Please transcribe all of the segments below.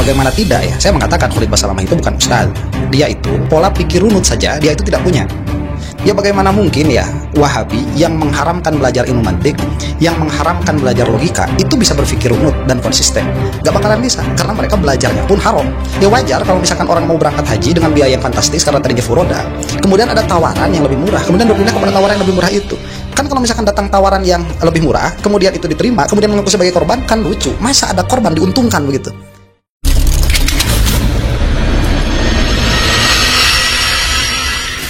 Bagaimana tidak ya, saya mengatakan Khalid Basalamah itu bukan ustadz. Dia itu pola pikir runut saja, dia itu tidak punya. Ya bagaimana mungkin ya Wahabi yang mengharamkan belajar ilmu mantik, yang mengharamkan belajar logika, itu bisa berpikir runut dan konsisten? Gak bakalan bisa, karena mereka belajarnya pun haram. Ya wajar kalau misalkan orang mau berangkat haji dengan biaya yang fantastis karena tadinya furoda, kemudian ada tawaran yang lebih murah, kemudian berpindah kepada tawaran yang lebih murah itu. Kan kalau misalkan datang tawaran yang lebih murah, kemudian itu diterima, kemudian mengaku sebagai korban, kan lucu. Masa ada korban diuntungkan begitu?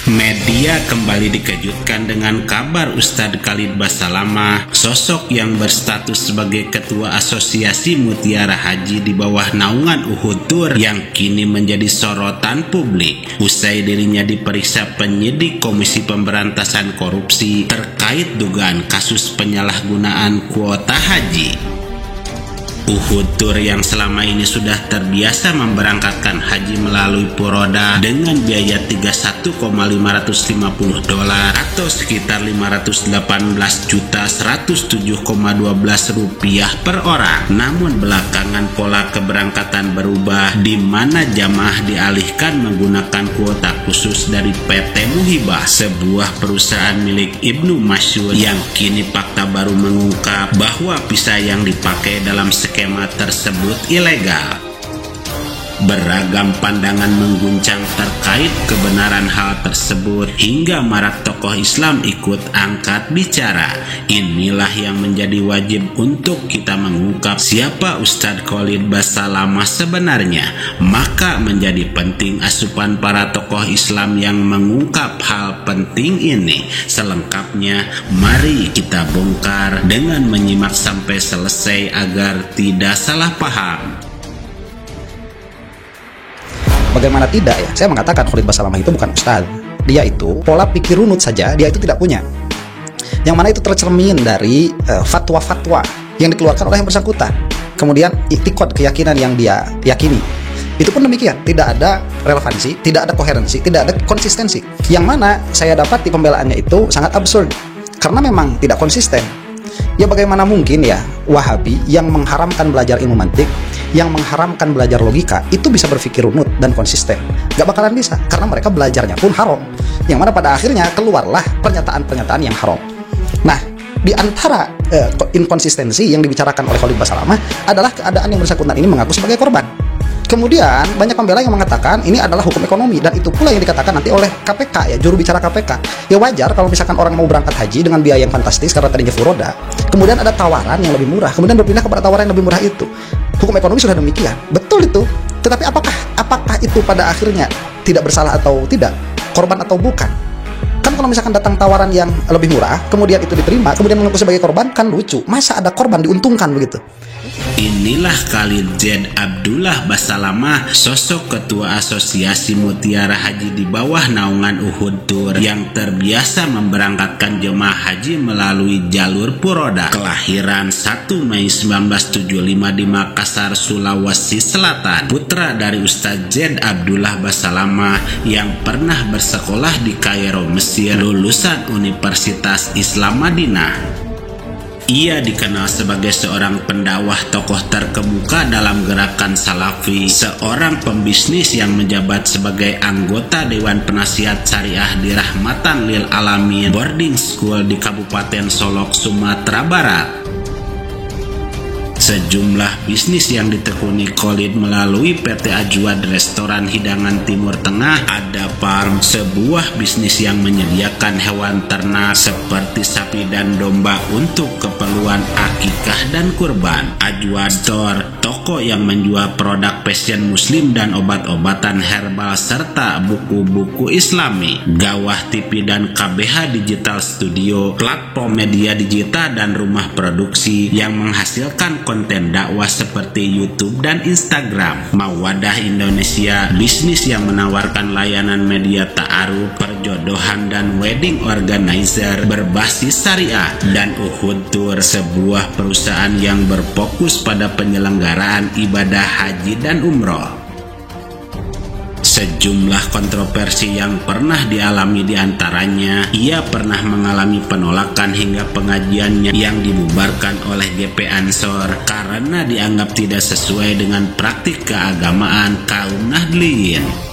Media kembali dikejutkan dengan kabar Ustadz Khalid Basalamah, sosok yang berstatus sebagai Ketua Asosiasi Mutiara Haji di bawah naungan Uhud Tour, yang kini menjadi sorotan publik usai dirinya diperiksa penyidik Komisi Pemberantasan Korupsi terkait dugaan kasus penyalahgunaan kuota haji. Uhud Tour yang selama ini sudah terbiasa memberangkatkan haji melalui Puroda dengan biaya $31,550 atau sekitar Rp518.107,12 per orang. Namun belakangan pola keberangkatan berubah, di mana jamaah dialihkan menggunakan kuota khusus dari PT Muhibah, sebuah perusahaan milik Ibnu Masyur, yang kini fakta baru mengungkap bahwa visa yang dipakai dalam skema tersebut ilegal. Beragam pandangan mengguncang terkait kebenaran hal tersebut, hingga marak tokoh Islam ikut angkat bicara. Inilah yang menjadi wajib untuk kita mengungkap siapa Ustadz Khalid Basalamah sebenarnya. Maka menjadi penting asupan para tokoh Islam yang mengungkap hal penting ini. Selengkapnya mari kita bongkar dengan menyimak sampai selesai agar tidak salah paham. Bagaimana tidak ya, saya mengatakan Khalid Basalamah itu bukan ustadz. Dia itu pola pikir runut saja, dia itu tidak punya. Yang mana itu tercermin dari fatwa-fatwa yang dikeluarkan oleh yang bersangkutan. Kemudian iktikad, keyakinan yang dia yakini, itu pun demikian, tidak ada relevansi, tidak ada koherensi, tidak ada konsistensi. Yang mana saya dapat di pembelaannya itu sangat absurd, karena memang tidak konsisten. Ya bagaimana mungkin ya Wahabi yang mengharamkan belajar ilmu mantik, yang mengharamkan belajar logika, itu bisa berpikir runut dan konsisten? Gak bakalan bisa, karena mereka belajarnya pun haram. Yang mana pada akhirnya keluarlah pernyataan-pernyataan yang haram. Nah, di antara inkonsistensi yang dibicarakan oleh Khalid Basalamah adalah keadaan yang bersangkutan ini mengaku sebagai korban. Kemudian banyak pembela yang mengatakan ini adalah hukum ekonomi, dan itu pula yang dikatakan nanti oleh KPK, ya juru bicara KPK. Ya wajar kalau misalkan orang mau berangkat haji dengan biaya yang fantastis karena tadinya furoda, kemudian ada tawaran yang lebih murah, kemudian berpindah kepada tawaran yang lebih murah itu. Hukum ekonomi sudah demikian, betul itu. Tetapi apakah itu pada akhirnya tidak bersalah atau tidak, korban atau bukan? Kan kalau misalkan datang tawaran yang lebih murah, kemudian itu diterima, kemudian mengaku sebagai korban, kan lucu. Masa ada korban diuntungkan begitu? Inilah Khalid Z. Abdullah Basalamah, sosok Ketua Asosiasi Mutiara Haji di bawah naungan Uhud Tour, yang terbiasa memberangkatkan jemaah haji melalui jalur Puroda. Kelahiran 1 Mei 1975 di Makassar, Sulawesi Selatan. Putra dari Ustadz Z. Abdullah Basalamah yang pernah bersekolah di Kairo, Mesir, lulusan Universitas Islam Madinah. Ia dikenal sebagai seorang pendakwah, tokoh terkemuka dalam gerakan Salafi, seorang pembisnis yang menjabat sebagai anggota Dewan Penasihat Syariah di Rahmatan Lil Alamin Boarding School di Kabupaten Solok, Sumatera Barat. Sejumlah bisnis yang ditekuni Khalid melalui PT Ajwad Restoran Hidangan Timur Tengah, Ada Farm, sebuah bisnis yang menyediakan hewan ternak seperti sapi dan domba untuk keperluan akikah dan kurban, Ajwad Store, toko yang menjual produk fashion muslim dan obat-obatan herbal serta buku-buku islami, Gawah TV dan KBH Digital Studio, platform media digital dan rumah produksi yang menghasilkan konten dakwah seperti YouTube dan Instagram, Mawadah Indonesia, bisnis yang menawarkan layanan media ta'aruf, perjodohan dan wedding organizer berbasis syariah, dan Uhud Tour, sebuah perusahaan yang berfokus pada penyelenggaraan ibadah haji dan umroh. Sejumlah kontroversi yang pernah dialami diantaranya, ia pernah mengalami penolakan hingga pengajiannya yang dibubarkan oleh GP Ansor karena dianggap tidak sesuai dengan praktik keagamaan kaum Nahdliyin.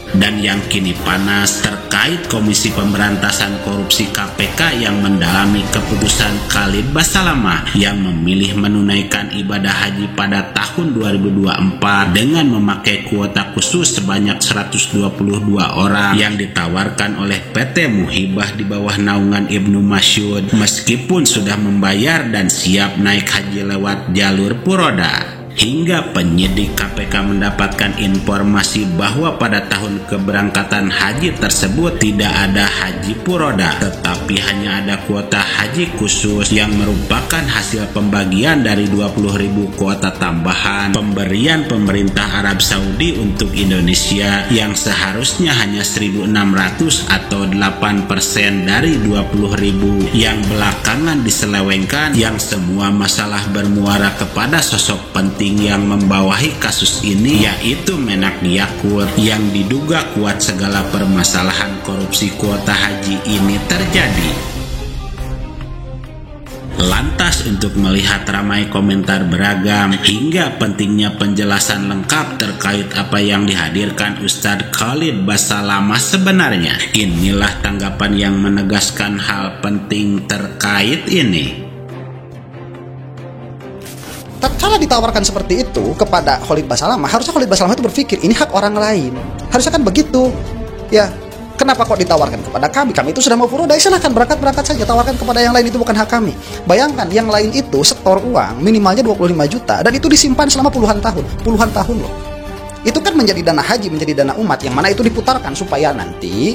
Dan yang kini panas terkait Komisi Pemberantasan Korupsi KPK yang mendalami keputusan Khalid Basalamah yang memilih menunaikan ibadah haji pada tahun 2024 dengan memakai kuota khusus sebanyak 122 orang yang ditawarkan oleh PT Muhibah di bawah naungan Ibnu Mas'ud meskipun sudah membayar dan siap naik haji lewat jalur Puroda. Hingga penyidik KPK mendapatkan informasi bahwa pada tahun keberangkatan haji tersebut tidak ada haji Puroda, tetapi hanya ada kuota haji khusus yang merupakan hasil pembagian dari 20.000 kuota tambahan pemberian pemerintah Arab Saudi untuk Indonesia yang seharusnya hanya 1.600 atau 8% dari 20.000 yang belakangan diselewengkan, yang semua masalah bermuara kepada sosok penting yang membawahi kasus ini, yaitu Menak Yakut yang diduga kuat segala permasalahan korupsi kuota haji ini terjadi. Lantas untuk melihat ramai komentar beragam hingga pentingnya penjelasan lengkap terkait apa yang dihadirkan Ustadz Khalid Basalamah sebenarnya, inilah tanggapan yang menegaskan hal penting terkait ini. Tatkala ditawarkan seperti itu kepada Khalid Basalamah, harusnya Khalid Basalamah itu berpikir ini hak orang lain. Harusnya kan begitu. Ya, kenapa kok ditawarkan kepada kami? Kami itu sudah mau furoda, silahkan berangkat saja. Tawarkan kepada yang lain, itu bukan hak kami. Bayangkan yang lain itu setor uang minimalnya 25 juta dan itu disimpan selama puluhan tahun loh. Itu kan menjadi dana haji, menjadi dana umat yang mana itu diputarkan supaya nanti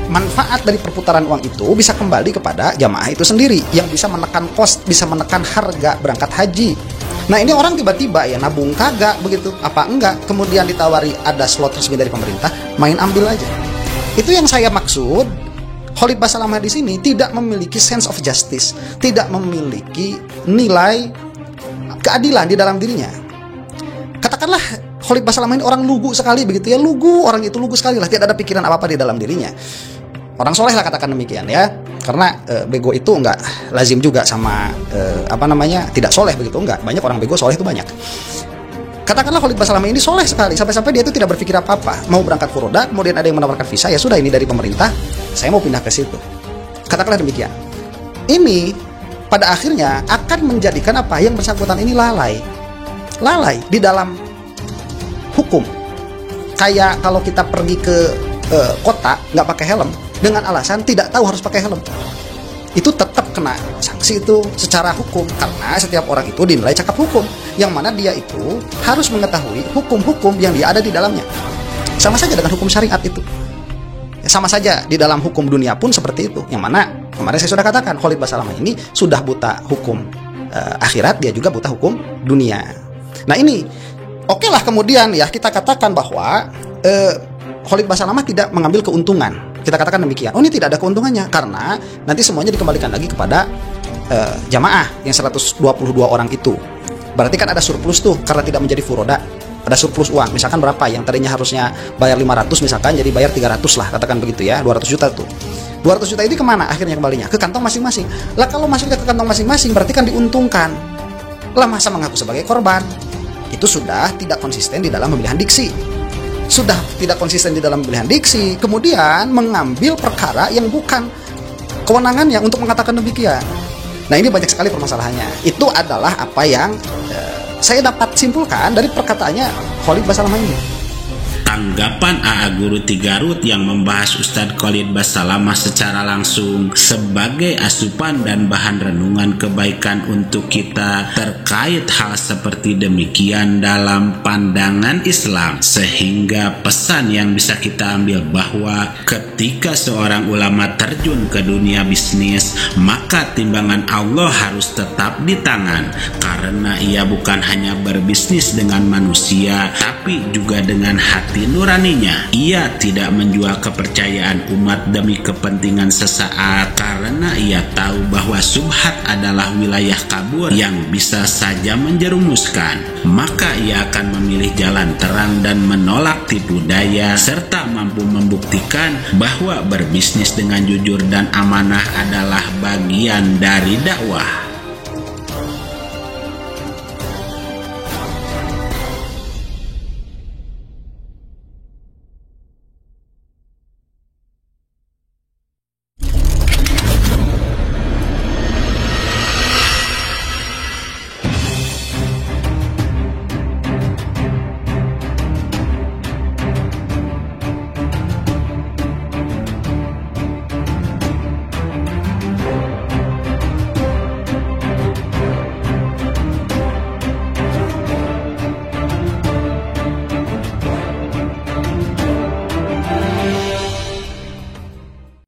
manfaat dari perputaran uang itu bisa kembali kepada jamaah itu sendiri yang bisa menekan kos, bisa menekan harga berangkat haji. Nah ini orang tiba-tiba ya nabung kagak begitu, apa enggak, kemudian ditawari ada slot resmi dari pemerintah, main ambil aja. Itu yang saya maksud. Khalid Basalamah di sini tidak memiliki sense of justice, tidak memiliki nilai keadilan di dalam dirinya. Katakanlah Khalid Basalamah ini orang lugu sekali begitu ya, orang itu lugu sekali lah, tidak ada pikiran apa-apa di dalam dirinya. Orang soleh lah katakan demikian ya, karena bego itu enggak lazim juga sama tidak soleh begitu, enggak, banyak orang bego, soleh itu banyak. Katakanlah Khalid Basalamah ini soleh sekali, sampai-sampai dia itu tidak berpikir apa-apa, mau berangkat furoda, kemudian ada yang menawarkan visa, ya sudah ini dari pemerintah, saya mau pindah ke situ. Katakanlah demikian. Ini pada akhirnya akan menjadikan apa yang bersangkutan ini lalai di dalam hukum. Kayak kalau kita pergi ke kota nggak pakai helm dengan alasan tidak tahu harus pakai helm, itu tetap kena sanksi itu secara hukum, karena setiap orang itu dinilai cakap hukum, yang mana dia itu harus mengetahui hukum-hukum yang dia ada di dalamnya. Sama saja dengan hukum syariat itu, sama saja di dalam hukum dunia pun seperti itu, yang mana kemarin saya sudah katakan Khalid Basalamah ini sudah buta hukum akhirat, dia juga buta hukum dunia. Nah ini oke lah, kemudian ya kita katakan bahwa Khalid Basalamah tidak mengambil keuntungan. Kita katakan demikian. Oh ini tidak ada keuntungannya karena nanti semuanya dikembalikan lagi kepada jamaah yang 122 orang itu. Berarti kan ada surplus tuh karena tidak menjadi furoda. Ada surplus uang. Misalkan berapa yang tadinya harusnya bayar 500 misalkan jadi bayar 300 lah, katakan begitu ya, 200 juta tuh. 200 juta ini kemana akhirnya kembalinya? Ke kantong masing-masing. Lah kalau masuknya ke kantong masing-masing berarti kan diuntungkan. Lah masa mengaku sebagai korban? Itu sudah tidak konsisten di dalam pemilihan diksi. Kemudian mengambil perkara yang bukan kewenangannya untuk mengatakan demikian. Nah ini banyak sekali permasalahannya. Itu adalah apa yang saya dapat simpulkan dari perkataannya Khalid Basalamah ini. Tanggapan AA Guru Tigarut yang membahas Ustadz Khalid Basalamah secara langsung sebagai asupan dan bahan renungan kebaikan untuk kita terkait hal seperti demikian dalam pandangan Islam, sehingga pesan yang bisa kita ambil bahwa ketika seorang ulama terjun ke dunia bisnis, maka timbangan Allah harus tetap di tangan, karena ia bukan hanya berbisnis dengan manusia tapi juga dengan hati hati nuraninya. Ia tidak menjual kepercayaan umat demi kepentingan sesaat karena ia tahu bahwa subhat adalah wilayah kabur yang bisa saja menjerumuskan. Maka ia akan memilih jalan terang dan menolak tipu daya serta mampu membuktikan bahwa berbisnis dengan jujur dan amanah adalah bagian dari dakwah.